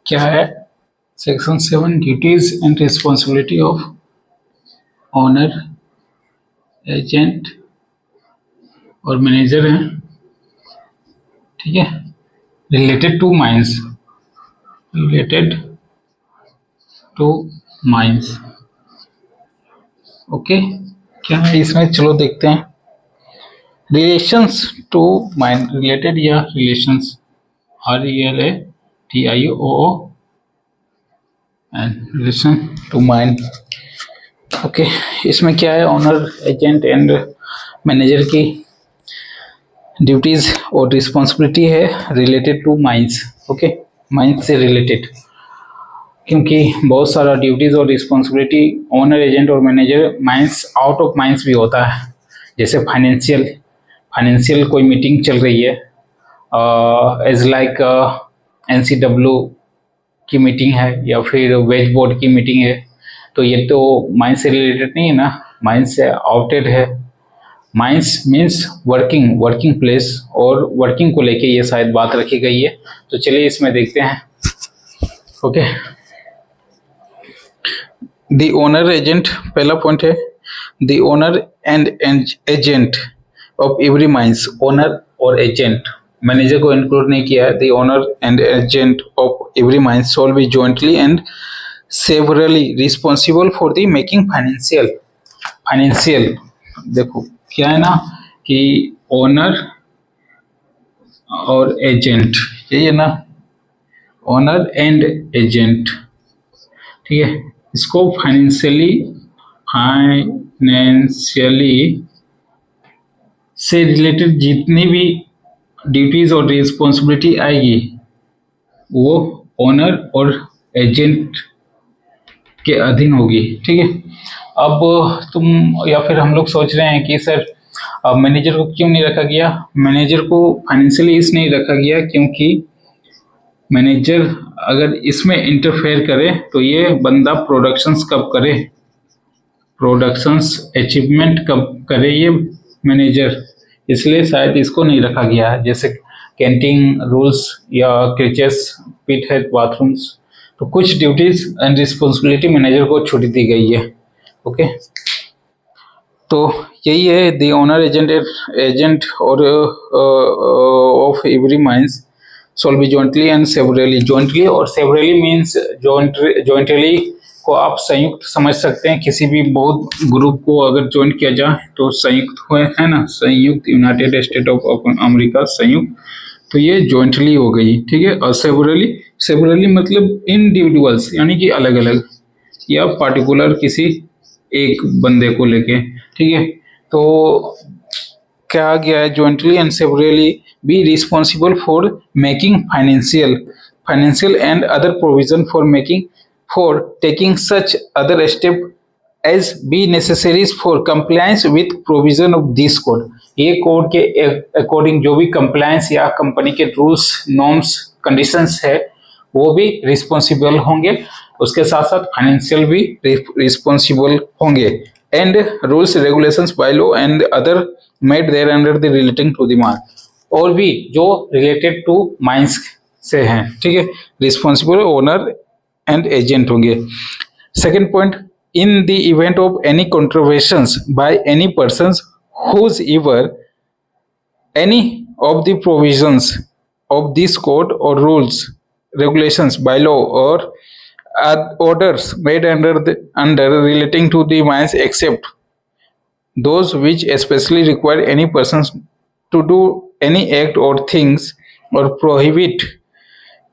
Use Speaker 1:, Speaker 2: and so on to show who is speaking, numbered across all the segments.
Speaker 1: क्या है section 7 duties and responsibility of owner, agent और मैनेजर हैं, ठीक है, related to mines, related to mines. Okay, क्या है इसमें, चलो देखते हैं। रिलेशंस टू माइंड, रिलेटेड या relations, RELATIOO and relation to mind. Okay, इसमें क्या है, ओनर, एजेंट एंड मैनेजर की ड्यूटीज और रिस्पॉन्सिबिलिटी है related to mines. Okay, mines से रिलेटेड, क्योंकि बहुत सारा ड्यूटीज और रिस्पॉन्सिबिलिटी ओनर, एजेंट और manager mines, out of mines भी होता है। जैसे फाइनेंशियल कोई मीटिंग चल रही है, एज लाइक NCW की मीटिंग है या फिर वेज बोर्ड की मीटिंग है, तो ये तो माइंस से रिलेटेड नहीं है ना, माइंस से आउटेड है। माइंस मीन्स वर्किंग प्लेस, और वर्किंग को लेके ये शायद बात रखी गई है। तो चलिए इसमें देखते हैं। ओके, द ओनर एजेंट, पहला पॉइंट है the owner and agent of every mines. Owner और एजेंट, मैनेजर को इंक्लूड नहीं किया है। The owner and agent of every mines shawl B jointly and severally responsible for the making financial. देखो क्या है ना कि ओनर और एजेंट, यही है ना, ओनर एंड एजेंट, ठीक है। इसको फाइनेंशियली से रिलेटेड जितनी भी ड्यूटीज और रिस्पॉन्सिबिलिटी आएगी वो ओनर और एजेंट के अधीन होगी, ठीक है। अब तुम या फिर हम लोग सोच रहे हैं कि सर मैनेजर को क्यों नहीं रखा गया। मैनेजर को फाइनेंशियली इस नहीं रखा गया क्योंकि मैनेजर अगर इसमें इंटरफेयर करे तो ये बंदा प्रोडक्शंस कब करे, प्रोडक्शंस अचीवमेंट कब करे ये मैनेजर, इसलिए शायद इसको नहीं रखा गया है। जैसे कैंटीन रूल्स या क्रिचेस, पिट हेड, बाथरूम्स, तो कुछ ड्यूटीज एंड रिस्पॉन्सिबिलिटी मैनेजर को छूट दी गई है। ओके, तो यही है द ओनर, एजेंट और of every mines shawl B jointly and severally. Jointly और सेवरली मीन्स जॉइंटली को आप संयुक्त समझ सकते हैं। किसी भी बहुत ग्रुप को अगर ज्वाइन किया जाए तो संयुक्त हुए है ना, संयुक्त, यूनाइटेड स्टेट ऑफ अमेरिका संयुक्त, तो ये जॉइंटली हो गई, ठीक है। और सेवरली मतलब इंडिविजुअल्स, यानी कि अलग अलग या पार्टिकुलर किसी एक बंदे को लेके, ठीक है। तो क्या गया है, jointly and severally be responsible for making financial and other provision for taking such other step as be necessary for compliance with provision of this code। ये कोड के अकॉर्डिंग जो भी कंप्लायंस या कंपनी के रूल्स, नॉर्म्स, कंडीशंस है वो भी responsible होंगे, उसके साथ साथ फाइनेंशियल भी रिस्पॉन्सिबल होंगे। And rules, regulations, by law and other made there under the relating to the mark, और भी जो रिलेटेड टू माइंस से हैं, ठीक है, रिस्पॉन्सिबल ओनर एंड एजेंट होंगे। Second point, in the event of any controversies by any person whose ever any of the provisions of this code और rules, regulations, by law or orders made under relating to the mines except those which especially require any persons to do any act or things or prohibit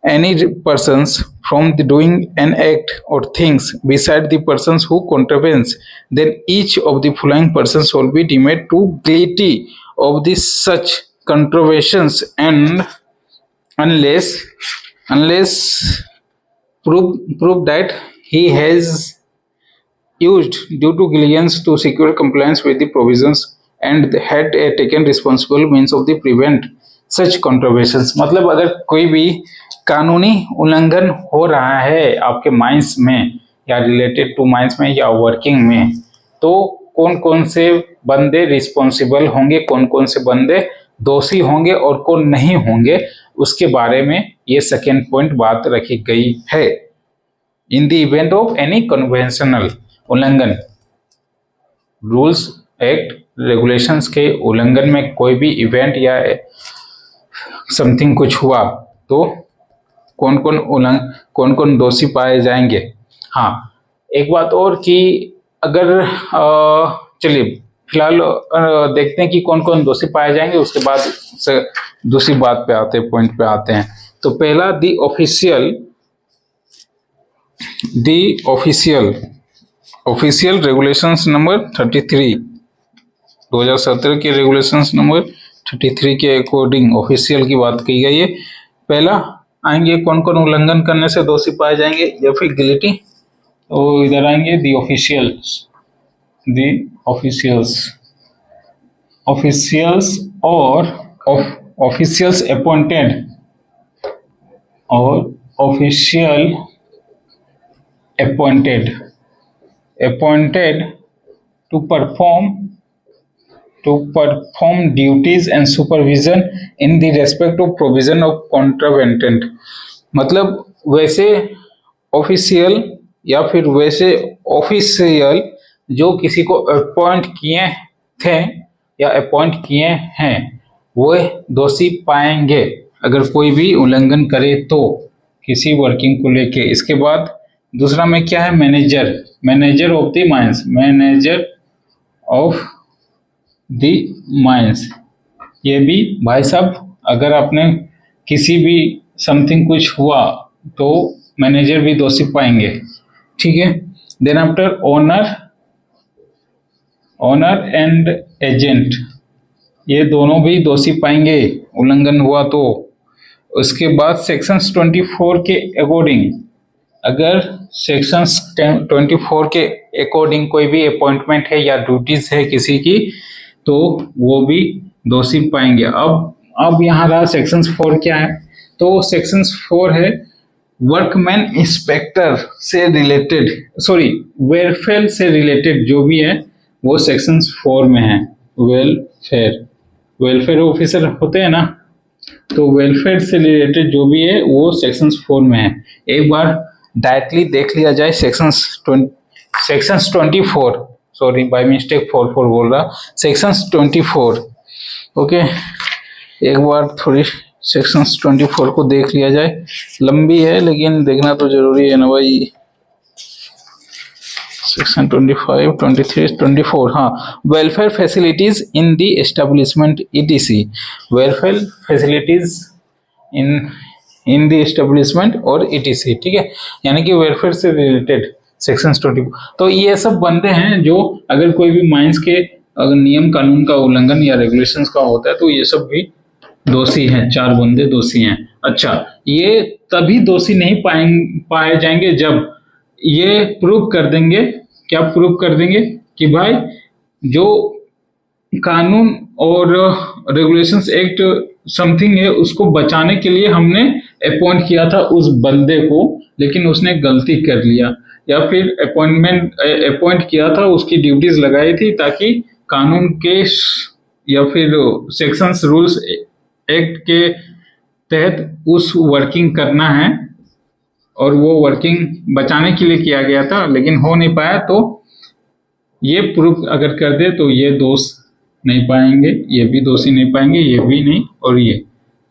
Speaker 1: any persons from doing an act or things beside the persons who contravenes, then each of the following persons shall be deemed to guilty of this such contraventions, and unless prove that he has used due to diligence to secure compliance with the provisions and had taken responsible means of the prevent such contraventions। मतलब अगर कोई भी कानूनी उल्लंघन हो रहा है आपके माइंस में या रिलेटेड टू माइंस में या वर्किंग में, तो कौन कौन से बंदे रिस्पॉन्सिबल होंगे, कौन कौन से बंदे दोषी होंगे और कौन नहीं होंगे, उसके बारे में ये सेकेंड पॉइंट बात रखी गई है। इन the event of any conventional उल्लंघन, रूल्स एक्ट रेगुलेशंस के उल्लंघन में कोई भी इवेंट या समथिंग कुछ हुआ तो कौन कौन दोषी पाए जाएंगे। हाँ, एक बात और कि अगर चलिए फिलहाल देखते हैं कि कौन कौन दोषी पाए जाएंगे, उसके बाद से दूसरी बात पे आते हैं, पॉइंट पे आते हैं। तो पहला दी ऑफिशियल रेगुलेशंस नंबर 33, 2017 के रेगुलेशंस नंबर 33 के अकॉर्डिंग ऑफिशियल की बात की गई है। पहला आएंगे कौन कौन उल्लंघन करने से दोषी पाए जाएंगे या फिर गिल्टी, तो इधर आएंगे दी ऑफिशियल्स और officials appointed to perform duties and supervision in the respect of provision of contravenant। मतलब वैसे ऑफिशियल या फिर वैसे ऑफिशियल जो किसी को अपॉइंट किए थे या अपॉइंट किए हैं वो दोषी पाएंगे अगर कोई भी उल्लंघन करे तो किसी वर्किंग को लेके। इसके बाद दूसरा में क्या है, मैनेजर ऑफ द माइंस। ये भी भाई साहब अगर आपने किसी भी समथिंग कुछ हुआ तो मैनेजर भी दोषी पाएंगे, ठीक है। Then after owner and agent, ये दोनों भी दोषी पाएंगे उल्लंघन हुआ तो। उसके बाद सेक्शंस 24 के अकॉर्डिंग, अगर सेक्शंस 24 के अकॉर्डिंग कोई भी अपॉइंटमेंट है या ड्यूटीज है किसी की तो वो भी दोषी पाएंगे। अब यहाँ रहा सेक्शंस 4 क्या है, तो सेक्शंस 4 है वर्कमैन इंस्पेक्टर से रिलेटेड, वेलफेयर से रिलेटेड जो भी है वो सेक्शंस 4 में है। वेलफेयर ऑफिसर होते हैं ना, तो वेलफेयर से रिलेटेड जो भी है वो सेक्शंस 4 में है। एक बार डायरेक्टली देख लिया जाए सेक्शंस 24, सॉरी बाय मिस्टेक 44 बोल रहा, सेक्शंस 24। ओके, एक बार थोड़ी सेक्शंस 24 को देख लिया जाए, लंबी है लेकिन देखना तो जरूरी है ना भाई। सेक्शन 25, 23, 24, हाँ, welfare facilities in the establishment ETC, welfare facilities in the establishment और ETC, ठीक है, यानी कि वेलफेयर से रिलेटेड सेक्शन 24। तो ये सब बंदे हैं जो अगर कोई भी माइंस के अगर नियम कानून का उल्लंघन या रेगुलेशंस का होता है तो ये सब भी दोषी हैं, 4 बंदे दोषी हैं। अच्छा, ये तभी दोषी नहीं पाए जाएंगे जब ये प्रूव कर देंगे, क्या प्रूव कर देंगे कि भाई जो कानून और रेगुलेशंस एक्ट समथिंग है उसको बचाने के लिए हमने अपॉइंट किया था उस बंदे को, लेकिन उसने गलती कर लिया, या फिर अपॉइंट किया था, उसकी ड्यूटीज लगाई थी ताकि कानून के या फिर सेक्शंस रूल्स एक्ट के तहत उस वर्किंग करना है और वो वर्किंग बचाने के लिए किया गया था लेकिन हो नहीं पाया, तो ये प्रूफ अगर कर दे तो ये दोष नहीं पाएंगे, ये भी दोषी नहीं पाएंगे, ये भी नहीं, और ये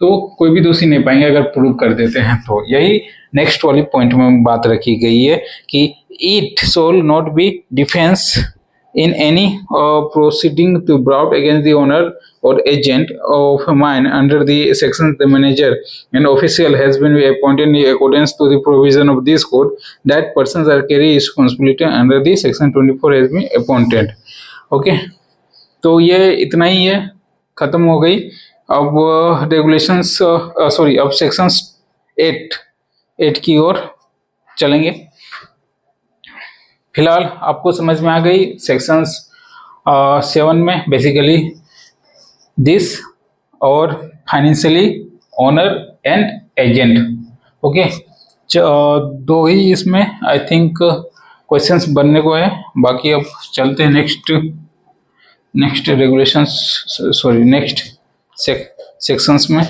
Speaker 1: तो कोई भी दोषी नहीं पाएंगे अगर प्रूव कर देते हैं। तो यही नेक्स्ट वाली पॉइंट में बात रखी गई है कि it shawl not be defence in any proceeding to brought against the owner or agent of a mine under the section the manager and official has been appointed in accordance to the provision of this code that persons are carry responsibility under the section 24 has been appointed। okay, तो ये इतना ही है, खत्म हो गई। अब regulations अब sections 8 की ओर चलेंगे। फिलहाल आपको समझ में आ गई सेक्शंस 7 में बेसिकली दिस और financially owner and agent. Okay, 2 ही इसमें आई थिंक क्वेश्चंस बनने को है, बाकी अब चलते हैं नेक्स्ट रेगुलेशंस नेक्स्ट सेक्शंस में।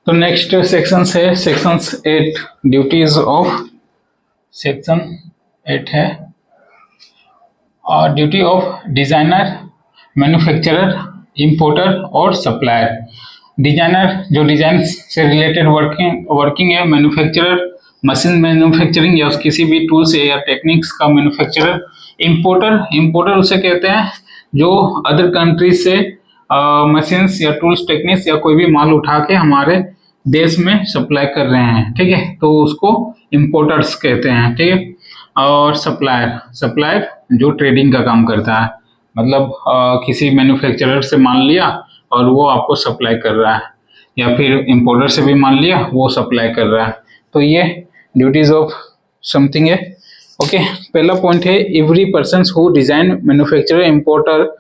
Speaker 1: तो नेक्स्ट सेक्शन है सेक्शन 8 ड्यूटीज ऑफ सेक्शन 8 है और duty of designer, manufacturer, importer और सप्लायर। डिजाइनर जो डिजाइन से रिलेटेड वर्किंग है, मैन्युफैक्चरर मशीन मैन्युफैक्चरिंग या किसी भी टूल्स या टेक्निक्स का मैन्युफैक्चरर, इंपोर्टर उसे कहते हैं जो अदर कंट्रीज से मशीन्स या टूल्स टेक्निक्स या कोई भी माल उठा के हमारे देश में सप्लाई कर रहे हैं, ठीक है, तो उसको इंपोर्टर्स कहते हैं, ठीक है। और सप्लायर जो ट्रेडिंग का काम करता है, मतलब किसी मैन्युफैक्चरर से माल लिया और वो आपको सप्लाई कर रहा है, या फिर इंपोर्टर से भी माल लिया वो सप्लाई कर रहा है। तो ये ड्यूटीज ऑफ समथिंग है। ओके, पहला पॉइंट है every person who design, manufacturer,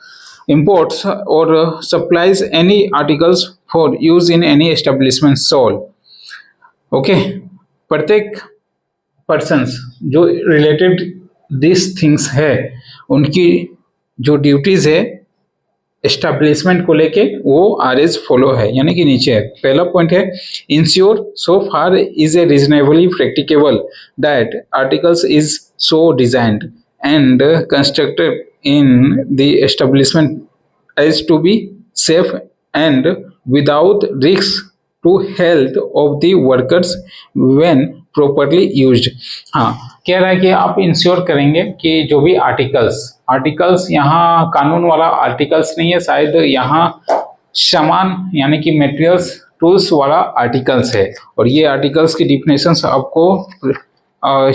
Speaker 1: imports or supplies any articles for use in any establishment sold। Okay, प्रत्येक पर्सन्स जो रिलेटेड दिस थिंग्स है उनकी जो ड्यूटीज है एस्टेब्लिशमेंट को लेके वो आर एज फॉलो है, यानी कि नीचे है। पहला पॉइंट है ensure so far is a reasonably practicable that articles is so designed and constructed in the establishment as to be safe and without risk to health of the workers when properly used। हाँ, कह रहा है कि आप ensure करेंगे कि जो भी आर्टिकल्स यहाँ कानून वाला आर्टिकल्स नहीं है, शायद यहाँ सामान यानी कि मटेरियल्स टूल्स वाला आर्टिकल्स है। और ये आर्टिकल्स की डिफिनेशंस आपको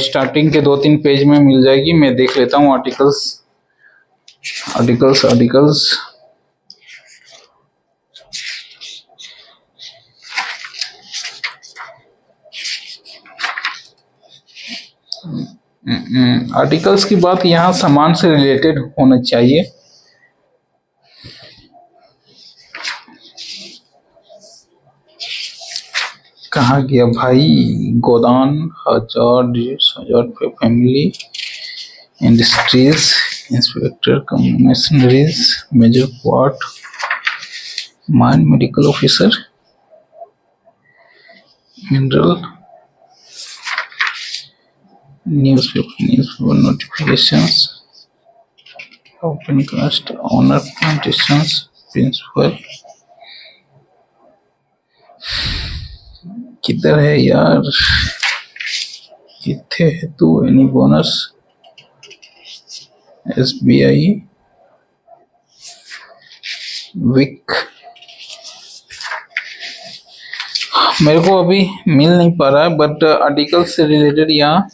Speaker 1: स्टार्टिंग के 2-3 पेज में मिल जाएगी। मैं देख लेता हूँ आर्टिकल्स। आर्टिकल्स की बात यहाँ सामान से रिलेटेड होना चाहिए। कहाँ गया भाई? गोदान, 1000 पे family industries, inspector machineries, major part, mine medical officer, mineral, newspaper notifications, open cast, owner plantations, principal. किधर है यार? किथे है तू? Any bonus, SBI, week. मेरे को अभी मिल नहीं पा रहा है, बट आर्टिकल से रिलेटेड यहाँ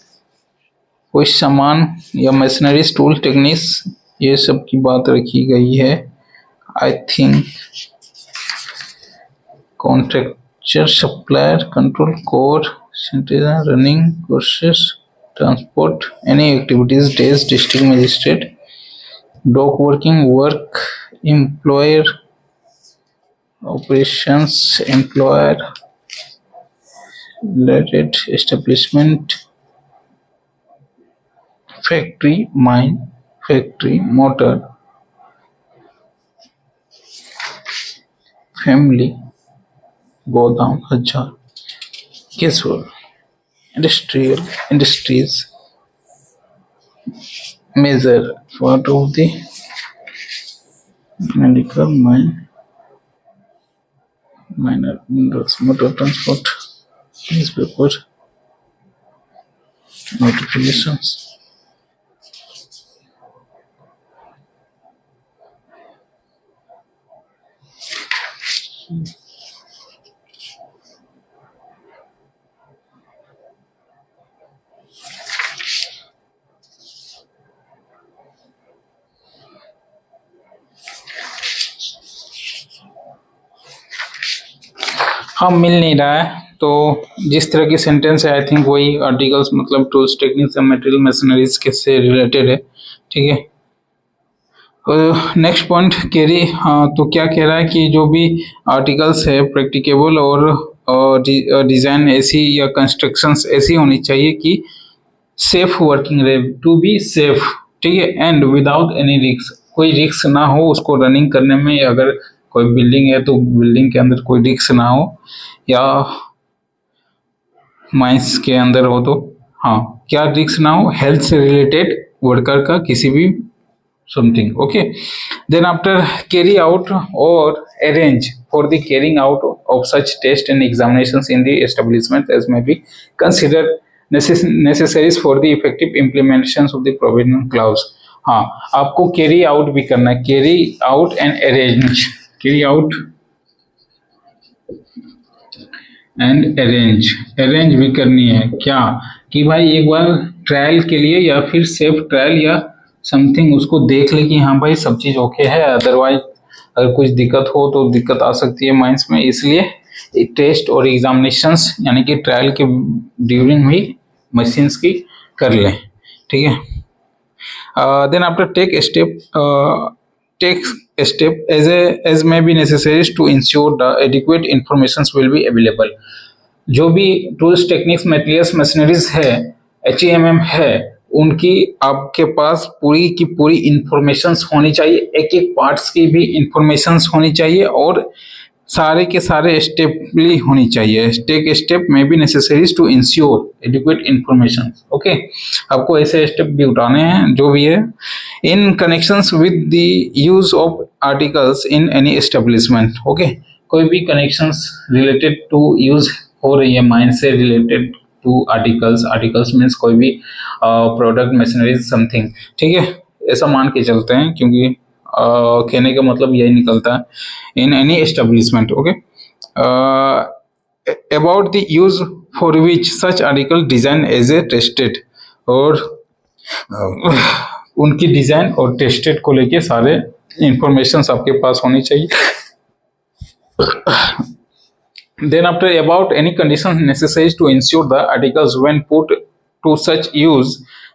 Speaker 1: कोई सामान या मशीनरीज, टूल, टेक्निक्स ये सब की बात रखी गई है। I think contractor, supplier, control core, sanitiser, running courses, transport, any activities, days, district magistrate, dock working, work, employer, operations, employer, related establishment, factory, mine, factory, motor, family, गोदाम, 1000, casual, industries, major part of the medical, minor minerals, motor transport, newspaper notifications. हाँ, मिल नहीं रहा है, तो जिस तरह की सेंटेंस है आई थिंक वही आर्टिकल्स मतलब tools, techniques and material, machineries के से रिलेटेड है, ठीक है। नेक्स्ट पॉइंट कैरी, हाँ, तो क्या कह रहा है कि जो भी आर्टिकल्स है प्रैक्टिकेबल और डिज़ाइन ऐसी या कंस्ट्रक्शंस ऐसी होनी चाहिए कि सेफ वर्किंग रहे, टू बी सेफ, ठीक है, एंड विदाउट एनी रिस्क, कोई रिस्क ना हो उसको रनिंग करने में, या अगर कोई बिल्डिंग है तो बिल्डिंग के अंदर कोई रिस्क ना हो, या माइंस के अंदर हो तो हाँ क्या रिस्क ना हो, हेल्थ से रिलेटेड वर्कर का किसी भी something. Okay, then after carry out और arrange for the carrying out of such tests and examinations in the establishment as may be considered necessaries for the effective implementations of the provisional clause। हाँ, आपको carry out भी करना है, carry out and arrange, carry out and arrange भी करनी है क्या, कि भाई एक बार ट्रायल के लिए या फिर सेफ ट्रायल या समथिंग उसको देख ले कि हाँ भाई सब चीज ओके है, अदरवाइज अगर कुछ दिक्कत हो तो दिक्कत आ सकती है माइंस में, इसलिए टेस्ट और एग्जामिनेशंस यानी कि ट्रायल के ड्यूरिंग भी मशीन्स की कर लें। ठीक है, then after take step as may be necessary to ensure the adequate informations will be available। जो भी टूल्स टेक्निक्स मटेरियल्स मशीनरीज है, HEMM है, उनकी आपके पास पूरी की पूरी इंफॉर्मेशंस होनी चाहिए, एक एक पार्ट्स की भी इंफॉर्मेशंस होनी चाहिए और सारे के सारे स्टेपली होनी चाहिए। टेक स्टेप में be necessaries to ensure adequate information. Okay, आपको ऐसे स्टेप भी उठाने हैं जो भी है in connections with the use of articles in any establishment. Okay, कोई भी कनेक्शंस रिलेटेड टू यूज हो रही है माइंड से रिलेटेड टू आर्टिकल्स मीन्स कोई भी प्रोडक्ट मशीनरी समथिंग। ठीक है, ऐसा मान के चलते हैं क्योंकि कहने का मतलब यही निकलता है in any establishment. Okay, about the use for which such article design as a tested, और उनकी डिजाइन और टेस्टेड को लेके सारे इंफॉर्मेशन आपके पास होनी चाहिए। Then after about any conditions necessary to ensure the articles when put to such use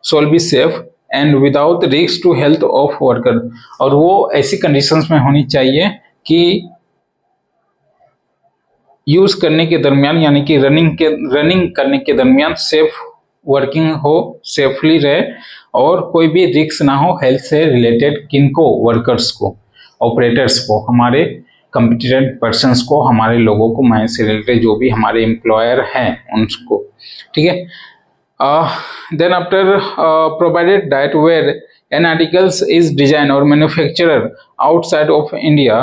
Speaker 1: shall be safe and without risk to health of worker, और वो ऐसी कंडीशंस में होनी चाहिए कि यूज करने के दरमियान यानी कि रनिंग करने के दरमियान सेफ वर्किंग हो, सेफली रहे और कोई भी रिस्क ना हो हेल्थ से रिलेटेड, किनको, वर्कर्स को, ऑपरेटर्स को, हमारे कॉम्पिटेंट पर्सन्स को, हमारे लोगों को, माइंड से रिलेटेड जो भी हमारे एम्प्लॉयर हैं उनको। ठीक है, then after provided that where an articles is designed or manufactured outside of India,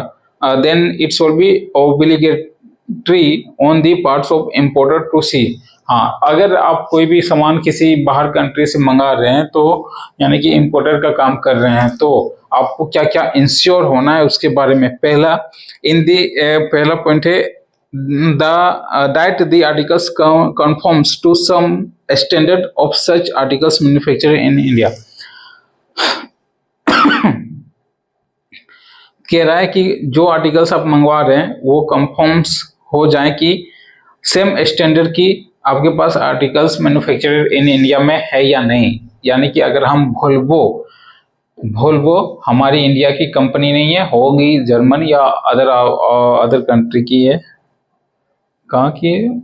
Speaker 1: then it shall be obligatory on the parts of importer to see। हाँ, अगर आप कोई भी सामान किसी बाहर कंट्री से मंगा रहे हैं तो यानी कि इंपोर्टर का काम कर रहे हैं तो आपको क्या क्या इंश्योर होना है उसके बारे में पहला पॉइंट है that the articles conforms to some standard of such articles manufactured in India। कह रहा है कि जो आर्टिकल्स आप मंगवा रहे हैं वो कंफर्म्स हो जाए कि सेम स्टैंडर्ड की आपके पास आर्टिकल्स मैन्युफैक्चर्ड इन इंडिया में है या नहीं। यानी कि अगर हम वोल्वो हमारी इंडिया की कंपनी नहीं है, होगी जर्मन या अदर कंट्री की है, कहाँ की है,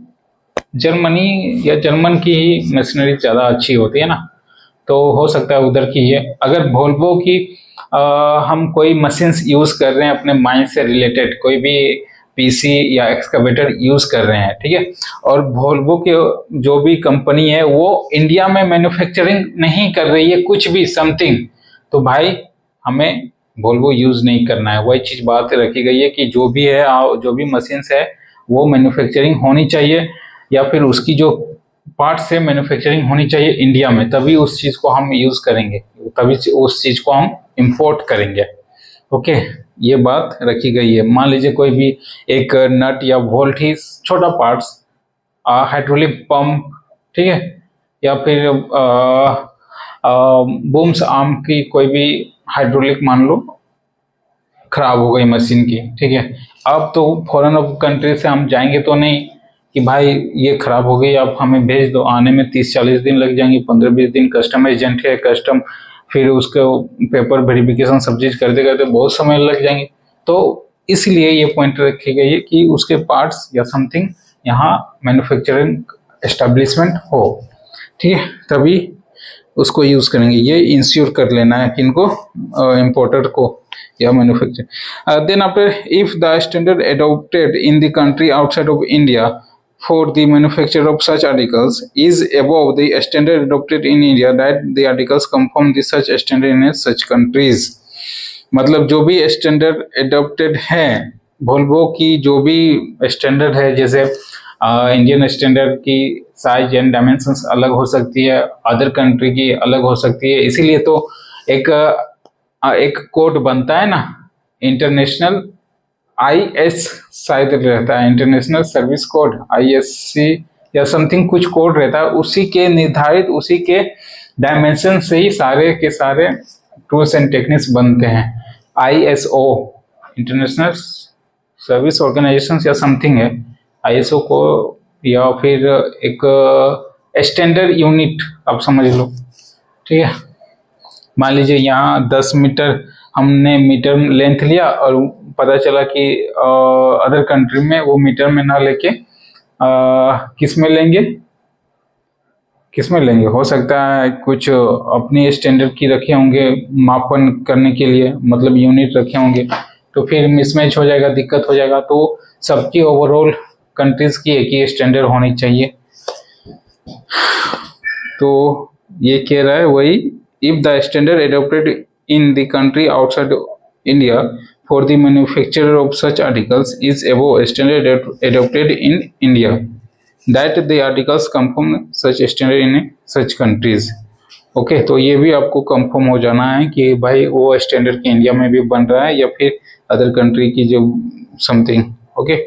Speaker 1: जर्मनी या जर्मन की ही मशीनरी ज़्यादा अच्छी होती है ना, तो हो सकता है उधर की है। अगर वोल्वो की हम कोई मशीन्स यूज़ कर रहे हैं अपने माइंड से रिलेटेड, कोई भी पीसी या एक्सकवेटर यूज़ कर रहे हैं, ठीक है, और वोल्वो के जो भी कंपनी है वो इंडिया में मैन्युफैक्चरिंग नहीं कर रही है कुछ भी समथिंग, तो भाई हमें वोल्वो यूज़ नहीं करना है। वही चीज़ बात रखी गई है कि जो भी है, जो भी मशीन्स है वो मैन्युफैक्चरिंग होनी चाहिए या फिर उसकी जो पार्ट्स है मैन्युफैक्चरिंग होनी चाहिए इंडिया में, तभी उस चीज़ को हम यूज़ करेंगे, तभी उस चीज़ को हम इंपोर्ट करेंगे। ओके, ये बात रखी गई है। मान लीजिए कोई भी एक नट या वोल्ट ही छोटा पार्ट्स, हाइड्रोलिक पंप, ठीक है, या फिर बूम्स आर्म की कोई भी हाइड्रोलिक मान लो खराब हो गई मशीन की, ठीक है, अब तो फॉरेन कंट्री से हम जाएंगे तो नहीं कि भाई ये खराब हो गई आप हमें भेज दो, आने में 30-40 दिन लग जाएंगे, 15-20 दिन, कस्टम एजेंट है, कस्टम फिर उसको पेपर वेरिफिकेशन सब चीज़ करते करते बहुत समय लग जाएंगे। तो इसलिए ये पॉइंट रखी गई है कि उसके पार्ट्स या समथिंग यहाँ मैन्युफैक्चरिंग एस्टेब्लिशमेंट हो, ठीक है, तभी उसको यूज़ करेंगे। ये इंश्योर कर लेना है किनको, इम्पोर्टर को, या manufacture. Then after if the standard adopted in the country outside of India for the manufacture of such articles is above the standard adopted in India, that the articles come from the such standard in such countries। मतलब जो भी standard adopted है, Volvo की जो भी standard है, जैसे Indian standard की साइज एंड डायमेंशंस अलग हो सकती है, अदर कंट्री की अलग हो सकती है, इसीलिए तो एक एक कोड बनता है ना, इंटरनेशनल IS शायद रहता है, इंटरनेशनल सर्विस कोड ISC या समथिंग कुछ कोड रहता है, उसी के निर्धारित उसी के डायमेंशन से ही सारे के सारे टूल्स एंड टेक्निक्स बनते हैं। ISO इंटरनेशनल सर्विस ऑर्गेनाइजेशन या समथिंग है, ISO को, या फिर एक स्टैंडर्ड यूनिट आप समझ लो, ठीक है। मान लीजिए यहाँ 10 मीटर हमने मीटर लेंथ लिया और पता चला कि अदर कंट्री में वो मीटर में ना लेके किस में लेंगे, हो सकता है कुछ अपनी स्टैंडर्ड की रखे होंगे मापन करने के लिए, मतलब यूनिट रखे होंगे, तो फिर मिसमैच हो जाएगा, दिक्कत हो जाएगा। तो सबकी ओवरऑल कंट्रीज की एक ही स्टैंडर्ड होनी चाहिए। तो ये कह रहा है वही, if the standard adopted in the country outside India for the manufacture of such articles is above standard adopted in India, that the articles come from such standard in such countries. Okay, तो ये भी आपको confirm हो जाना है कि भाई वो स्टैंडर्ड के इंडिया में भी बन रहा है या फिर अदर कंट्री की जो something. Okay,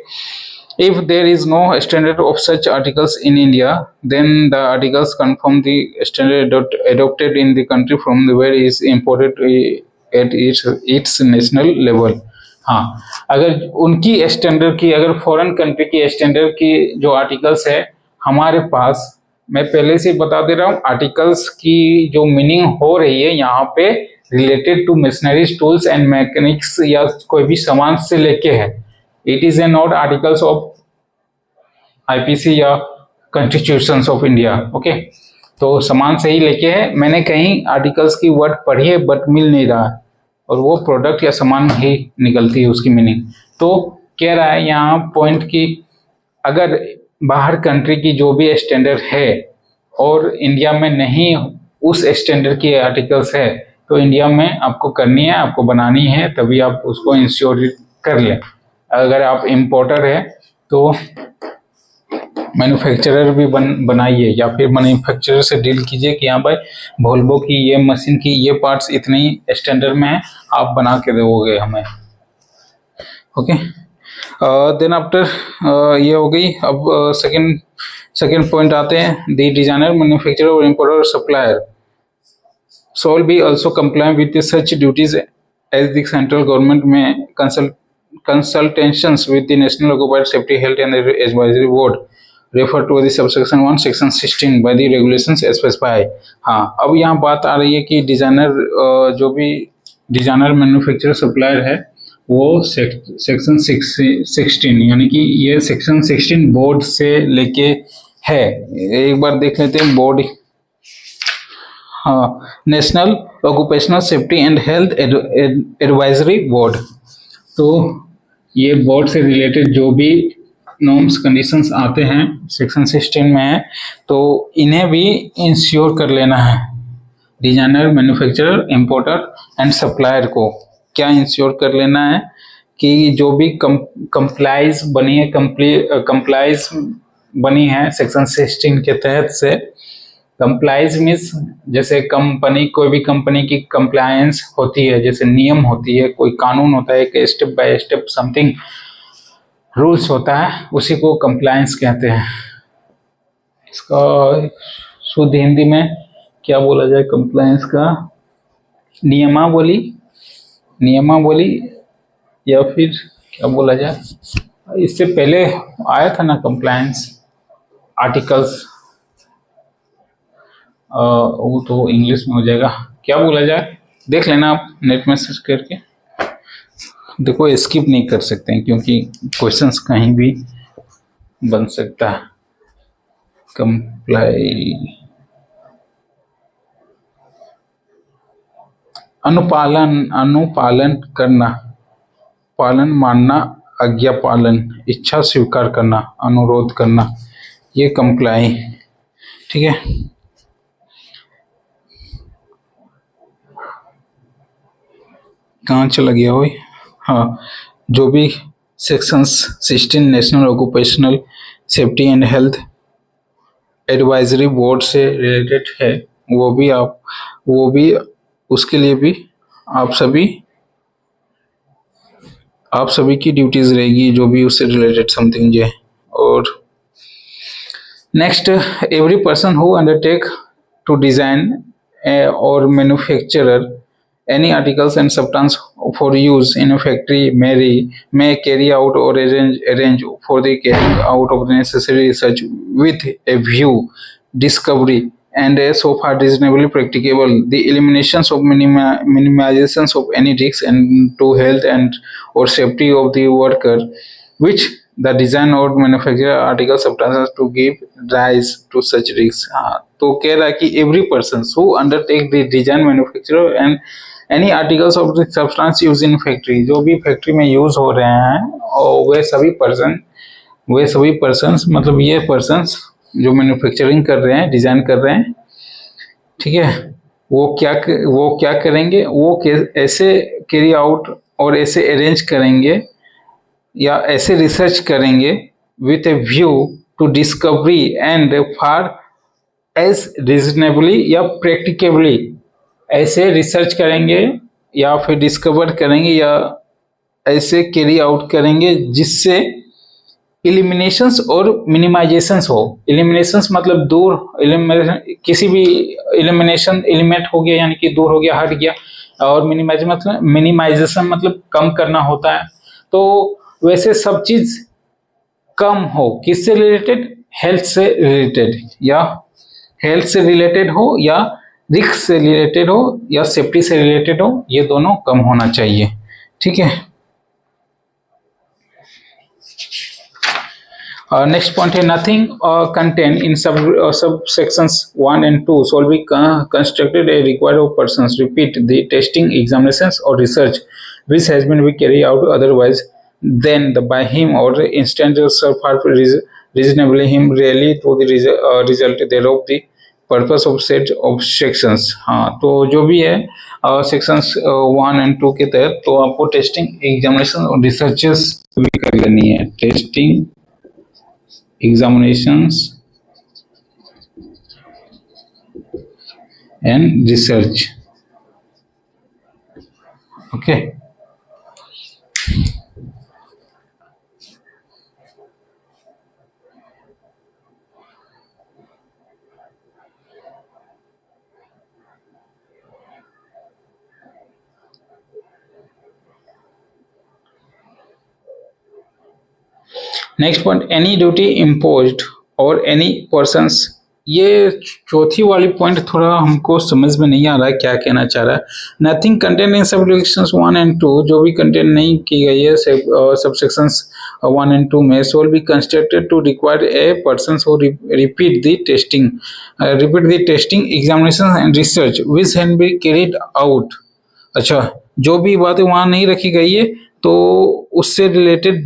Speaker 1: if there is no standard of such articles in India, then the articles confirm the standard adopted in the country from where is imported at its national level। हाँ, अगर उनकी standard की, अगर foreign country की standard की जो articles है हमारे पास, मैं पहले से बता दे रहा हूँ, आर्टिकल्स की जो मीनिंग हो रही है यहाँ पे related to machineries, tools and mechanics या कोई भी सामान से लेके है। It is a not articles of IPC या कॉन्स्टिट्यूशन ऑफ इंडिया। ओके, तो सामान से ही लेके है, मैंने कहीं आर्टिकल्स की वर्ड पढ़ी है बट मिल नहीं रहा है, और वो प्रोडक्ट या सामान ही निकलती है उसकी मीनिंग। तो कह रहा है यहाँ पॉइंट की, अगर बाहर कंट्री की जो भी स्टैंडर्ड है और इंडिया में नहीं उस स्टैंडर्ड की आर्टिकल्स है, तो इंडिया में आपको करनी है, आपको बनानी है, तभी आप उसको इंश्योर कर लें। अगर आप इम्पोर्टर है तो मैन्युफैक्चरर भी बनाइए, या फिर मैन्युफैक्चरर से डील कीजिए कि हाँ भाई वोल्वो की ये मशीन की ये पार्ट्स इतने ही स्टैंडर्ड में है, आप बना के दोगे हमें। ओके, देन आफ्टर ये हो गई। अब सेकंड पॉइंट आते हैं, द डिजाइनर, मैन्युफैक्चरर और importer, supplier shall be also comply with such duties as the central government may consultations with the National Occupied Safety Health and Advisory Board refer to the subsection 1 section 16 by the regulations specify। हाँ, अब यहाँ बात आ रही है कि designer, जो भी designer manufacturer supplier है वो सेक्शन 16, यानी कि ये सेक्शन 16 बोर्ड से लेके है। एक बार देख लेते हैं board. National occupational safety and health advisory board, तो ये बोर्ड से रिलेटेड जो भी नॉर्म्स कंडीशंस आते हैं सेक्शन 16 में है, तो इन्हें भी इंश्योर कर लेना है। Designer, manufacturer, importer and supplier को क्या इंश्योर कर लेना है कि जो भी कंप्लाइज बनी है सेक्शन 16 के तहत से। कंप्लाइज मीन्स जैसे कंपनी, कोई भी कंपनी की कंप्लायंस होती है, जैसे नियम होती है, कोई कानून होता है, एक step by step something rules होता है, उसी को कंप्लायंस कहते हैं। इसका शुद्ध हिंदी में क्या बोला जाए कंप्लायंस का? नियमावली या फिर क्या बोला जाए? इससे पहले आया था ना कंप्लायंस आर्टिकल्स, वो तो इंग्लिश में हो जाएगा, क्या बोला जाए देख लेना आप नेट में सर्च करके। देखो स्किप नहीं कर सकते हैं क्योंकि क्वेश्चंस कहीं भी बन सकता है। कंप्लाई अनुपालन, अनुपालन करना, पालन मानना, आज्ञा पालन, इच्छा स्वीकार करना, अनुरोध करना, ये कंप्लाई। ठीक है, कहाँ चला गया वही, हाँ, जो भी sections 16 national occupational safety and health advisory board से रिलेटेड है, वो भी उसके लिए भी आप सभी की ड्यूटीज रहेगी, जो भी उससे रिलेटेड समथिंग है। और next, every person who undertake to design और manufacturer any articles and substance for use in a factory may carry out or arrange for the carrying out of the necessary research with a view discovery and so far reasonably practicable the eliminations of minimizations of any risks and to health and or safety of the worker which the design or manufacture article substances to give rise to such risks। हाँ, तो कह रहा है कि every person who undertake the design manufacture and any articles of the substance use in factory, जो भी factory में use हो रहे हैं और वे सभी पर्सन मतलब ये पर्सन्स जो मैन्युफैक्चरिंग कर रहे हैं, डिजाइन कर रहे हैं, ठीक है, वो क्या करेंगे, वो ऐसे कैरी आउट और ऐसे अरेंज करेंगे या ऐसे रिसर्च करेंगे with a view to discovery and for as reasonably या प्रैक्टिकेबली, ऐसे रिसर्च करेंगे या फिर डिस्कवर करेंगे या ऐसे कैरी आउट करेंगे जिससे इलिमिनेशंस और मिनिमाइजेशंस हो। इलिमिनेशंस मतलब दूर, किसी भी इलिमिनेशन एलिमेंट हो गया यानी कि दूर हो गया, हट गया, और मिनिमाइजेशन मतलब कम करना होता है। तो वैसे सब चीज कम हो, किससे रिलेटेड, हेल्थ से रिलेटेड, या हेल्थ से रिलेटेड हो या रिस्क से रिलेटेड हो या सेफ्टी से रिलेटेड हो, ये दोनों कम होना चाहिए। ठीक है, नेक्स्ट पॉइंट है नथिंग कंटेन इन सब sections 1 and 2 shall be constructed a required of persons repeat the testing examinations or research which has been carried out otherwise than by him or instant reasonably him really to the result thereof the purpose of set of sections. हाँ, तो जो भी है sections 1 and 2 के तहत तो आपको testing examination और रिसर्चेस भी कर लेनी है। Testing examinations and research, okay. Next point, any duty imposed और एनी पर्सन्स, ये चौथी वाली पॉइंट थोड़ा हमको समझ में नहीं आ रहा है क्या कहना चाह रहा है। नथिंग कंटेंट इन सब सेक्शंस 1 and 2, जो भी कंटेंट नहीं की गई है सब सेक्शंस 1 and 2 में, shall be constructed to require a person who repeat the testing examination and research which can be carried out. अच्छा, जो भी बातें वहां नहीं रखी गई है तो उससे रिलेटेड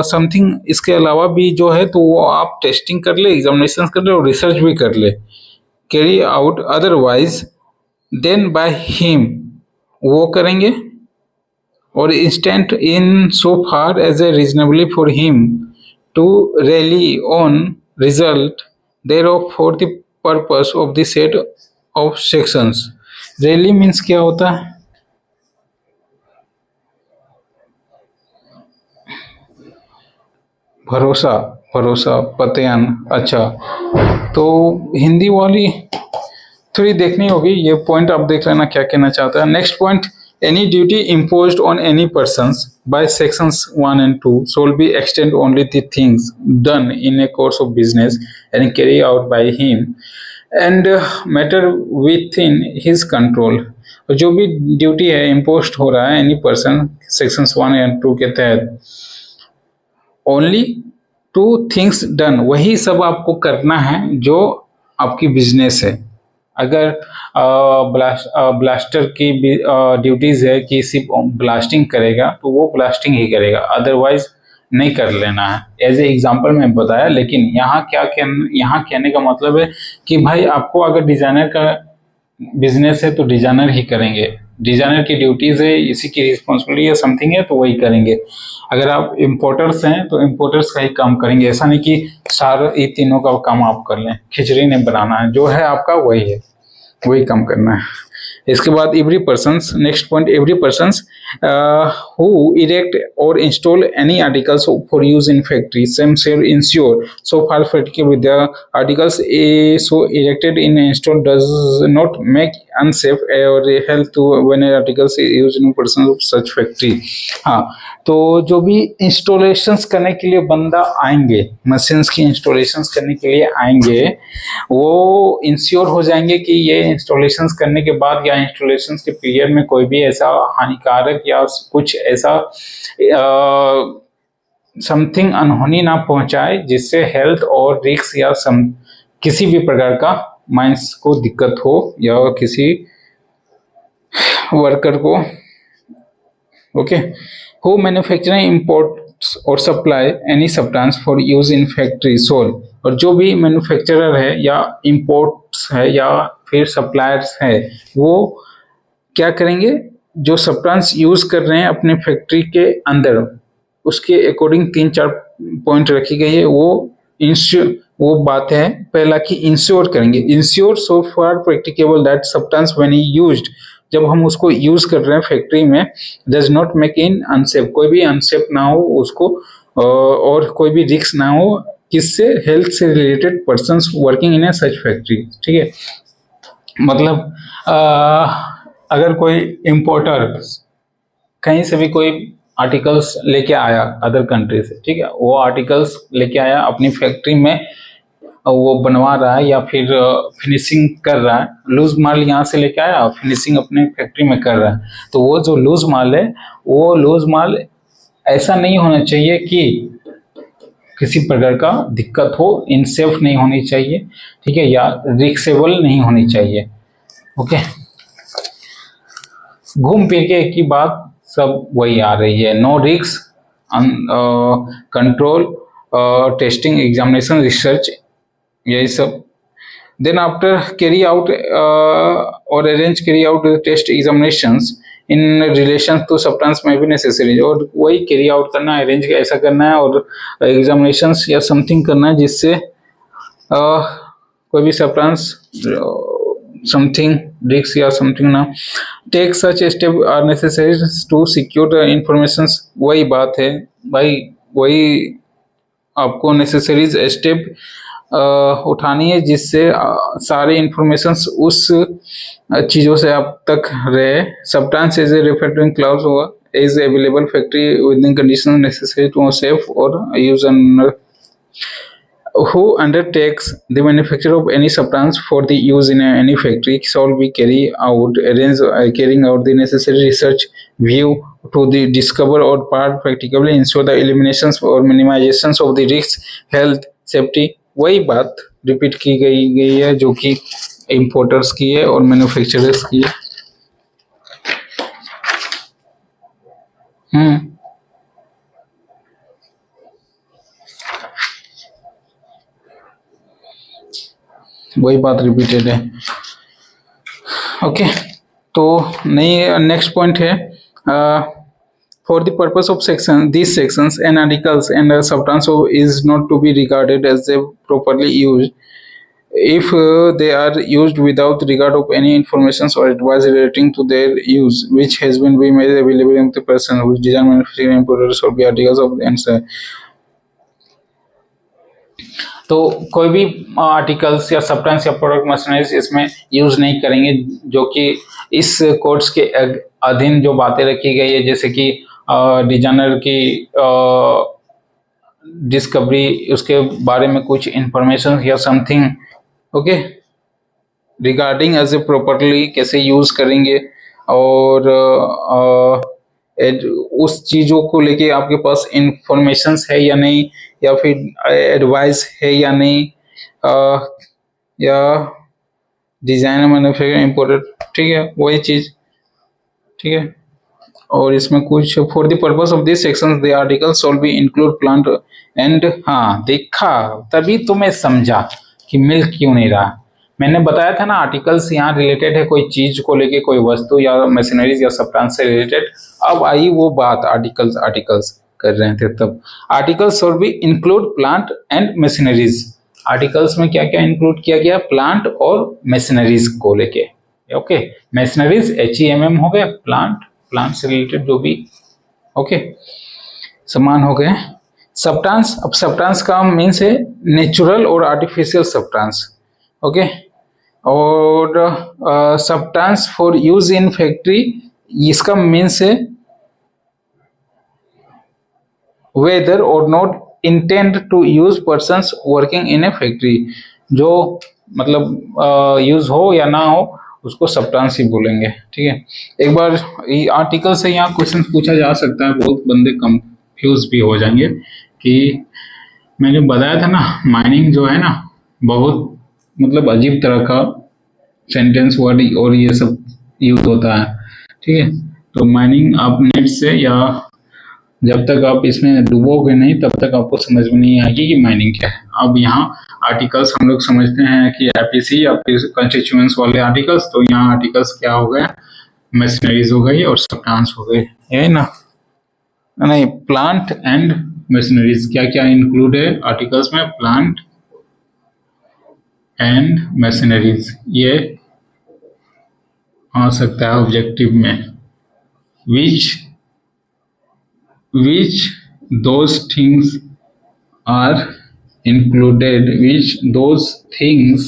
Speaker 1: समथिंग इसके अलावा भी जो है तो वो आप टेस्टिंग कर ले, एग्जामिनेशन कर ले और रिसर्च भी कर ले, carry out otherwise then by him, वो करेंगे, और instant in so far as a reasonably for him to rely on result there of for the purpose of the set of sections. Rely means क्या होता है, भरोसा, पतेयन। अच्छा, तो हिंदी वाली थोड़ी देखनी होगी, ये पॉइंट आप देख लेना क्या कहना चाहता है। Next point, any duty imposed on any persons by sections 1 and 2 shall be extend only the things done in a course of business and carry out by him and matter within his control। जो भी duty है imposed हो रहा है any person sections 1 and 2 के तहत, only two things done, वही सब आपको करना है जो आपकी बिजनेस है, अगर ब्लास्टर की ड्यूटीज है कि सिर्फ ब्लास्टिंग करेगा तो वो ब्लास्टिंग ही करेगा, अदरवाइज नहीं कर लेना है। एज ए एग्जांपल मैं बताया, लेकिन यहाँ कहने का मतलब है कि भाई आपको अगर डिजाइनर का बिजनेस है तो डिजाइनर ही करेंगे, डिजाइनर की ड्यूटीज है, इसी की रिस्पॉन्सिबिलिटी या समथिंग है तो वही करेंगे। अगर आप इम्पोर्टर्स हैं तो इम्पोर्टर्स का ही काम करेंगे, ऐसा नहीं कि सारे ये तीनों का काम आप कर लें। खिचड़ी नहीं बनाना है, जो है आपका वही है, वही काम करना है। इसके बाद every persons, next point, every persons who erect और install any articles for use in factory same shall ensure so far factory with the articles a so erected in install does not make unsafe और health to when articles use in person of such factory. हाँ, तो जो भी installations करने के लिए बंदा आएंगे, मशीन्स की इंस्टॉलेशंस करने के लिए आएंगे, वो इंश्योर हो जाएंगे कि ये इंस्टॉलेशंस करने के बाद या इंस्टॉलेशंस के पीरियड में कोई भी ऐसा हानिकारक या कुछ ऐसा समथिंग अनहोनी ना पहुंचाए जिससे हेल्थ और रिस्क या किसी भी प्रकार का माइंस को दिक्कत हो या किसी वर्कर को। ओके, हु मैन्युफैक्चरिंग इंपोर्ट्स और supply any substance for use in factory shall, और जो भी मैन्युफैक्चरर है या इंपोर्ट्स है या फिर सप्लायर्स है, वो क्या करेंगे, जो सब्सटेंस यूज कर रहे हैं अपने फैक्ट्री के अंदर, उसके अकॉर्डिंग 3-4 पॉइंट रखी गई है। वो बात है, पहला कि इंश्योर करेंगे, ensure so far practicable that substance when used, जब हम उसको यूज कर रहे हैं फैक्ट्री में, does not make in unsafe, कोई भी अनसेफ ना हो उसको, और कोई भी रिस्क ना हो किससे, हेल्थ से related persons working in A such factory. ठीक है, मतलब अगर कोई इंपोर्टर कहीं से भी कोई आर्टिकल्स लेके आया अदर कंट्री से, ठीक है, वो आर्टिकल्स लेके आया अपनी फैक्ट्री में, वो बनवा रहा है या फिर फिनिशिंग कर रहा है, लूज माल यहाँ से लेके आया फिनिशिंग अपने फैक्ट्री में कर रहा है, तो वो जो लूज माल है, वो लूज माल ऐसा नहीं होना चाहिए कि किसी प्रकार का दिक्कत हो, इनसेफ नहीं होनी चाहिए, ठीक है, या रिक्सेबल नहीं होनी चाहिए। ओके, घूम फिर के एक ही बात सब वही आ रही है, no risk, control, testing, examination, research, यही सब। देन आफ्टर कैरी आउट और arrange carry out test examinations in relation to substance में भी नेसेसरी, और वही कैरी आउट करना है, अरेंज ऐसा करना है और एग्जामिनेशंस या समथिंग करना है जिससे कोई भी सब्सटेंस समथिंग रिस्क या समथिंग ना take such step are necessary to secure the information. वही बात है भाई, वही आपको नेसेसरी स्टेप उठानी है जिससे सारे इंफॉर्मेशन उस चीज़ों से आप तक रहे। Substance is a referent clause होगा, is available factory within condition necessary to safe और use and who undertakes the manufacture of any substance for the use in any factory shall be carrying out the necessary research view to the discover or part practically ensure the eliminations or minimizations of the risks health safety। वही बात repeat की गई है जो कि importers की है और मैन्युफैक्चरर्स की है। वही बात रिपीटेड है। ओके, तो नहीं, नेक्स्ट पॉइंट है for the purpose of section this sections and articles and substance is not to be regarded as a properly used if they are used without regard of any information or advice relating to their use which has been made available in the person who design manufacturing importers or be articles of the answer। तो कोई भी articles या substance या product machineries इसमें use नहीं करेंगे जो कि इस कोर्स के अधीन जो बातें रखी गई है, जैसे कि डिजाइनर की डिस्कवरी, उसके बारे में कुछ इंफॉर्मेशन या something, okay, regarding as a properly कैसे यूज करेंगे और उस चीज़ों को लेके आपके पास इंफॉर्मेशन है या नहीं, या फिर एडवाइस है या नहीं, या डिजाइन मैन्युफैक्चरिंग इम्पोर्टेड, ठीक है वही चीज, ठीक है। और इसमें कुछ for the purpose of this section the article shawl be include plant and, हाँ देखा, तभी तो मैं समझा कि मिल क्यों नहीं रहा। मैंने बताया था ना आर्टिकल्स यहाँ रिलेटेड है कोई चीज को लेके, कोई वस्तु या मशीनरीज या सब्सटेंस से रिलेटेड। अब आई वो बात, आर्टिकल्स आर्टिकल्स कर रहे थे तब। Articles shawl be include plant and machineries, articles में क्या क्या इंक्लूड किया गया, प्लांट और मशीनरीज को लेके, ओके। मशीनरीज HEMM हो गया, प्लांट से रिलेटेड जो भी, ओके, समान हो गए। सब्सटेंस, अब सब्सटेंस का मीन्स है नेचुरल और आर्टिफिशियल सब्सटेंस, ओके। और substance for use in factory, इसका मीन्स है वेदर और not intend to use persons working in a factory, जो मतलब यूज हो या ना हो उसको सब्सटेंस ही बोलेंगे, ठीक है। एक बार आर्टिकल से यहाँ क्वेश्चन पूछा जा सकता है, बहुत बंदे कंफ्यूज भी हो जाएंगे कि मैंने बताया था ना माइनिंग जो है ना बहुत मतलब अजीब तरह का सेंटेंस वर्ड और ये सब यूज होता है, ठीक है। तो माइनिंग आप नेट से या जब तक आप इसमें डूबोगे नहीं तब तक आपको समझ में नहीं आएगी कि माइनिंग क्या है। अब यहाँ आर्टिकल्स हम लोग समझते हैं कि एपीसी या कंस्टिट्यूएंट्स वाले आर्टिकल्स, तो यहाँ आर्टिकल्स क्या हो गए, मशीनरीज हो गई और सब्सटेंस हो गए, है ना। नहीं, प्लांट एंड मशीनरीज क्या क्या इंक्लूड है आर्टिकल्स में, प्लांट एंड मशीनरीज, ये आ सकता है ऑब्जेक्टिव में। which those things are included, which those things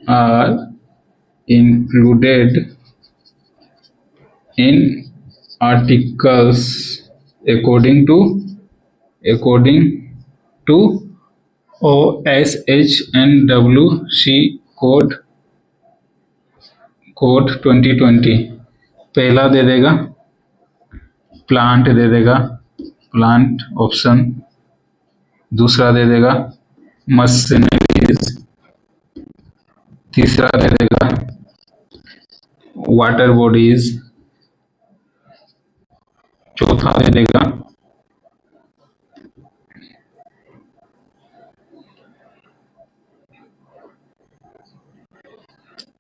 Speaker 1: are included in articles according to OSHNWC code 2020। पहला दे देगा प्लांट, दे देगा प्लांट ऑप्शन, दूसरा दे देगा मशीनरीज, तीसरा दे देगा वाटर बॉडीज, चौथा दे देगा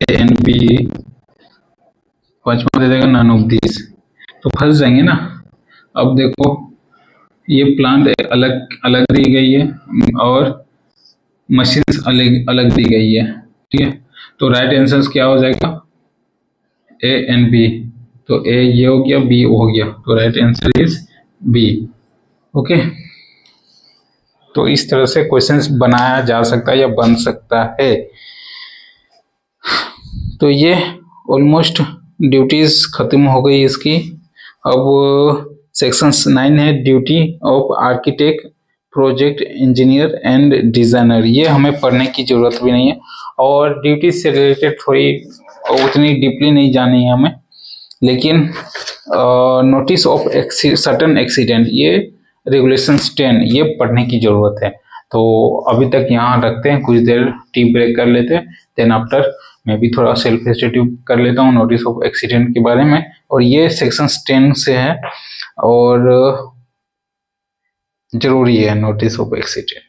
Speaker 1: ANP, पांचवा दे देगा नन ऑफ दिस। तो फंस जाएंगे ना। अब देखो ये प्लांट अलग अलग दी गई है और मशीन्स अलग अलग दी गई है, ठीक है। तो राइट आंसर क्या हो जाएगा, ANP। तो ए ये हो गया, बी हो गया, तो right answer is B, okay. तो इस तरह से क्वेश्चंस बनाया जा सकता है या बन सकता है। तो ये ऑलमोस्ट ड्यूटीज खत्म हो गई इसकी। अब सेक्शन 9 है duty of architect, project engineer and designer. ये हमें पढ़ने की जरूरत भी नहीं है और ड्यूटी से रिलेटेड थोड़ी उतनी डीपली नहीं जानी है हमें। लेकिन नोटिस ऑफ सर्टेन एक्सीडेंट, ये रेगुलेशंस 10, ये पढ़ने की जरूरत है। तो अभी तक यहाँ रखते हैं, कुछ देर टी ब्रेक कर लेते हैं, देन आफ्टर मैं भी थोड़ा सेल्फ इंस्टीट्यूट कर लेता हूँ नोटिस ऑफ एक्सीडेंट के बारे में। और ये सेक्शन 10 से है और जरूरी है नोटिस ऑफ एक्सीडेंट।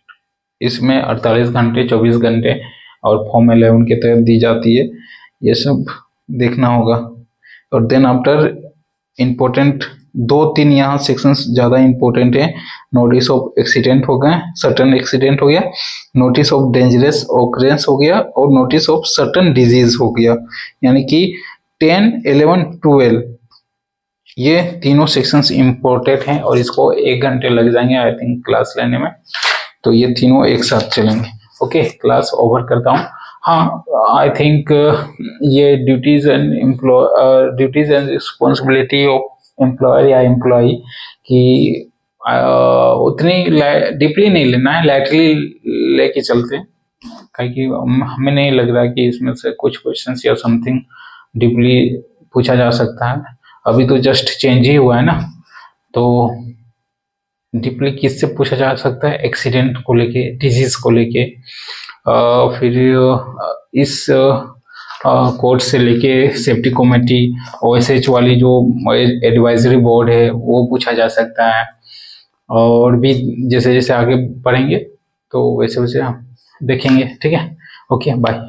Speaker 1: इसमें 48 घंटे 24 घंटे और फॉर्म 11 के तहत दी जाती है, ये सब देखना होगा। और देन आफ्टर इम्पोर्टेंट 2-3 यहाँ सेक्शंस ज़्यादा इम्पोर्टेंट है। नोटिस ऑफ एक्सीडेंट हो गए, सर्टन एक्सीडेंट हो गया, नोटिस ऑफ डेंजरस ऑकरेंस हो गया और नोटिस ऑफ सर्टन डिजीज हो गया। यानी कि 10, 11, 12 ये तीनों सेक्शंस इम्पोर्टेंट हैं और इसको 1 घंटे लग जाएंगे आई थिंक क्लास लेने में। तो ये तीनों एक साथ चलेंगे, ओके। क्लास ओवर करता हूँ। हाँ, आई थिंक ये duties and responsibility of employer या एम्प्लॉई की उतनी डीपली नहीं लेना है, लाइटली लेके चलते हैं, क्योंकि हमें नहीं लग रहा कि इसमें से कुछ क्वेश्चंस या समथिंग डीपली पूछा जा सकता है। अभी तो जस्ट चेंज ही हुआ है ना, तो डीपली किससे पूछा जा सकता है, एक्सीडेंट को लेके, डिजीज को लेके। फिर इस कोर्ट से लेके सेफ्टी कमेटी, OSH वाली जो एडवाइजरी बोर्ड है वो पूछा जा सकता है। और भी जैसे जैसे आगे पढ़ेंगे तो वैसे वैसे हम देखेंगे। ठीक है, ओके बाय।